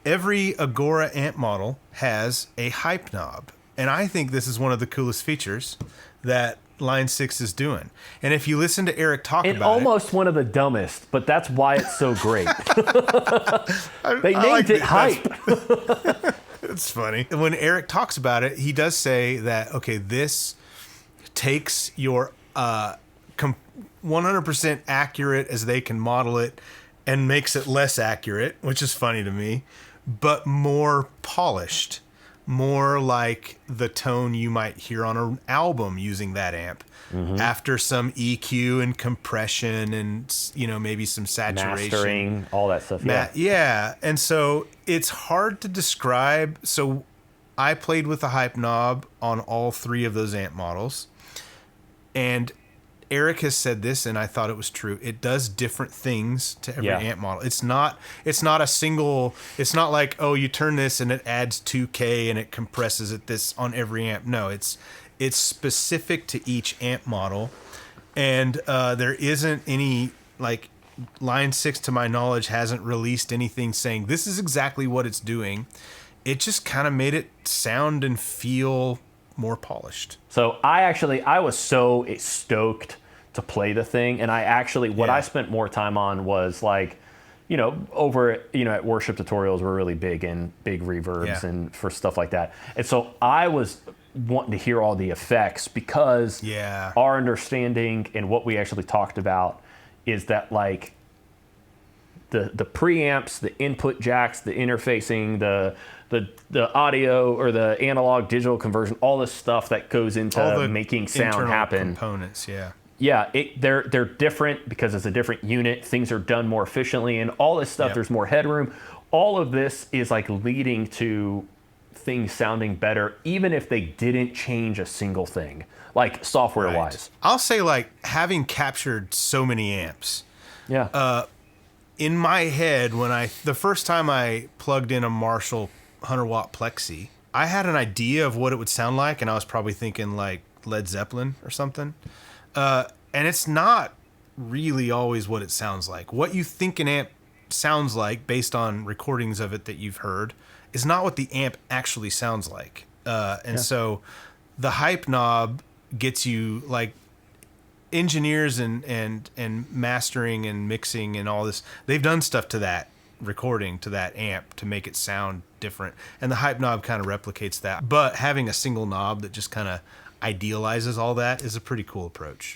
every Agora amp model has a hype knob. And I think this is one of the coolest features that Line 6 is doing. And if you listen to Eric talk and about almost one of the dumbest, but that's why it's so great. They named like it hype. It's funny. When Eric talks about it, he does say that, okay, this takes your 100% accurate as they can model it and makes it less accurate, which is funny to me, but more polished, more like the tone you might hear on an album using that amp. After some EQ and compression and, you know, maybe some saturation. Mastering, all that stuff. Yeah. And so it's hard to describe. So I played with the hype knob on all 3 of those amp models. And Eric has said this, and I thought it was true. It does different things to every amp model. It's not a single, it's not like, oh, you turn this and it adds 2K and it compresses it this on every amp. No, it's specific to each amp model. And there isn't any, like, Line 6, to my knowledge, hasn't released anything saying this is exactly what it's doing. It just kind of made it sound and feel more polished. So I was so stoked to play the thing, and I spent more time on was, like, you know, at worship tutorials, we're really big in big reverbs and for stuff like that. And so I was wanting to hear all the effects because our understanding and what we actually talked about is that, like, the preamps, the input jacks, the interfacing, the audio or the analog digital conversion, all this stuff that goes into making sound happen. Components, they're different because it's a different unit. Things are done more efficiently, and all this stuff. There's more headroom. All of this is, like, leading to things sounding better, even if they didn't change a single thing, like software wise. I'll say, like, having captured so many amps. In my head, the first time I plugged in a Marshall 100-watt Plexi, I had an idea of what it would sound like, and I was probably thinking, like, Led Zeppelin or something. And it's not really always what it sounds like. What you think an amp sounds like, based on recordings of it that you've heard, is not what the amp actually sounds like. So the hype knob gets you, like, engineers and mastering and mixing and all this, they've done stuff to that recording, to that amp, to make it sound different, and the hype knob kind of replicates that. But having a single knob that just kind of idealizes all that is a pretty cool approach.